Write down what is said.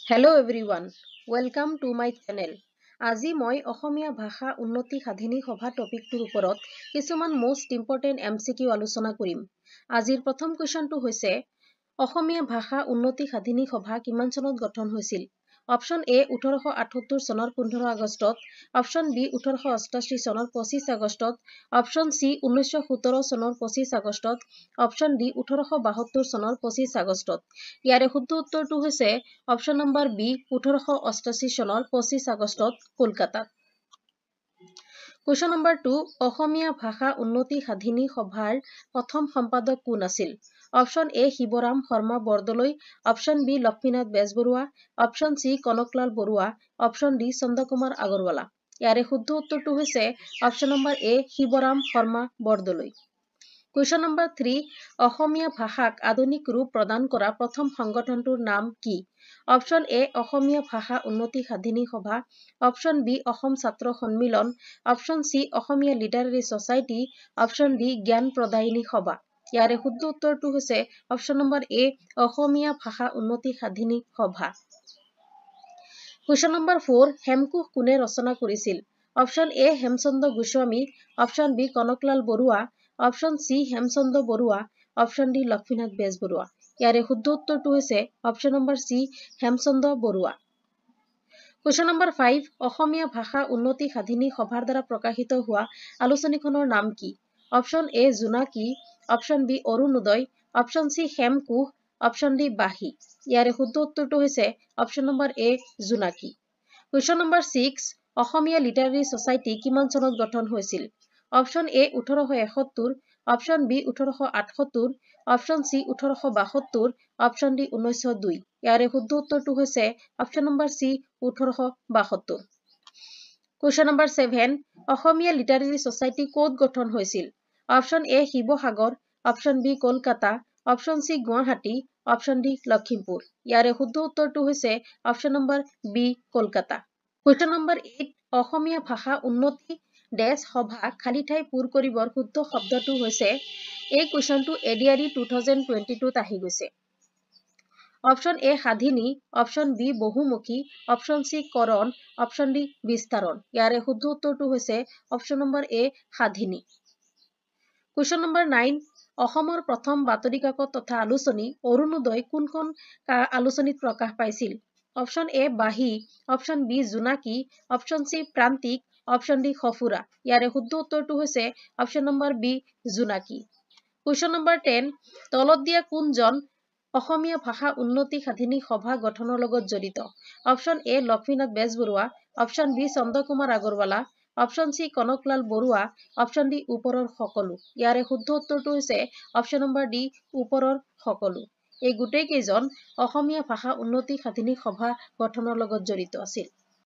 Hello everyone, welcome to my channel. আজি মই অসমীয়া ভাষা উন্নতি সাধিনী সভা টপিকটোৰ ওপৰত কিছুমান most important MCQ আলোচনা কৰিম। আজিৰ প্ৰথম কুৱেশ্যনটো হৈছে অসমীয়া ভাষা উন্নতি সাধিনী সভা কিমান চনত গঠন হৈছিল? অপশ্যন এ 1878 চনৰ 15 আগষ্টত, অপশ্যন বি 1888 চনৰ 25 আগষ্টত, অপশ্যন চি 1917 চনৰ 25 আগষ্টত, অপশ্যন ডি 1872 চনৰ 25 আগষ্টত। ইয়াৰে শুদ্ধ উত্তৰটো হৈছে অপশ্যন নম্বৰ বি 1888 চনৰ 25 আগষ্টত কলকাতাত। কুৱেশ্যন নম্বৰ 2, অসমীয়া ভাষা উন্নতি সাধিনী সভাৰ প্ৰথম সম্পাদক কোন আছিল? Option A Sivaram Sharma Bordoloi, option B Lakshminath Bezbaruah, option C Kanaklal Barua, option D Chandrakumar Agarwala. ইয়াৰে শুদ্ধ উত্তৰটো হৈছে option number A Sivaram Sharma Bordoloi. Question number 3, Asomiya ভাষাক আধুনিক ৰূপ প্ৰদান কৰা প্ৰথম সংগঠনটোৰ নাম কি? অপশ্যন এ অসমীয়া ভাষা উন্নতি সাধিনী সভা, অপশ্যন বি অসম ছাত্ৰ সন্মিলন, অপশ্যন চি অসমীয়া লিটাৰেৰী ছ'চাইটি, অপশ্যন ডি জ্ঞান প্ৰদায়িনী সভা। ইয়াৰে শুদ্ধ উত্তৰটো হৈছে অপশ্যন নম্বৰ এ অসমীয়া ভাষা উন্নতি সাধিনী সভা। কুৱেশ্যন নম্বৰ 4, হেমকোষ কোনে ৰচনা কৰিছিল? Option A Hemchandra Goswami, option B Kanaklal Barua, option C Hemchandra Barua, option D Lakshminath Bezbaruah. ইয়াৰে শুদ্ধ উত্তৰটো হৈছে option number C Hemchandra Barua. Question number 5, Asomiya Bhasha Unnati সাধিনী সভাৰ দ্বাৰা প্ৰকাশিত হোৱা আলোচনীখনৰ নাম কি? Option A Jonaki, option B Arunodoi, option C Hemkosh, option D Bahi. ইয়াৰে শুদ্ধ উত্তৰটো হৈছে option number A Jonaki. Question number 6, Asomiya literary society কিমান চনত গঠন হৈছিল? Option A 1871, option B 1878, option C 1872, option D 1902। ইয়াৰে শুদ্ধ উত্তৰটো হৈছে option number C 1872। Question number 7, Asomiya literary society ক'ত গঠন হৈছিল? Option A Sivasagar, option B Kolkata, option C Guwahati, option D Lakhimpur. ইয়াৰে শুদ্ধ উত্তৰটো হৈছে option number B Kolkata. Question number 8, Asomiya Bhasha Unnati সভা খালী ঠাই পূৰ কৰিবৰ শুদ্ধ শব্দটো হৈছে, এই কুৱেশ্যনটো ADRE 2022ত আহি গৈছে। Option A Sadhini, option B বহুমুখী, অপশ্যন চি কৰণ, অপশ্যন ডি বিস্তাৰণ। ইয়াৰে শুদ্ধ উত্তৰটো হৈছে অপশ্যন নম্বৰ এ সাধিনী। কুৱেশ্যন নম্বৰ 9, অসমৰ প্ৰথম বাতৰি কাকত তথা আলোচনী অৰুণোদয় কোনখন আলোচনীত প্ৰকাশ পাইছিল? অপশ্যন এ বাহী, অপশ্যন বি জোনাকী, অপশ্যন চি প্ৰান্তিক, অপশ্যন ডি সঁফুৰা। ইয়াৰে শুদ্ধ উত্তৰটো হৈছে অপশ্যন নম্বৰ বি জোনাকী। কুৱেশ্যন নম্বৰ 10, তলত দিয়া কোনজন অসমীয়া ভাষা উন্নতি সাধিনী সভা গঠনৰ লগত জড়িত? Option A Lakshminath Bezbaruah, option B Chandrakumar Agarwala, option C Kanaklal Barua, option D ওপৰৰ সকলো। ইয়াৰে শুদ্ধ উত্তৰটো হৈছে অপশ্যন নম্বৰ ডি ওপৰৰ সকলো। এই গোটেই কেইজন অসমীয়া ভাষা উন্নতি সাধিনী সভা গঠনৰ লগত জড়িত আছিল।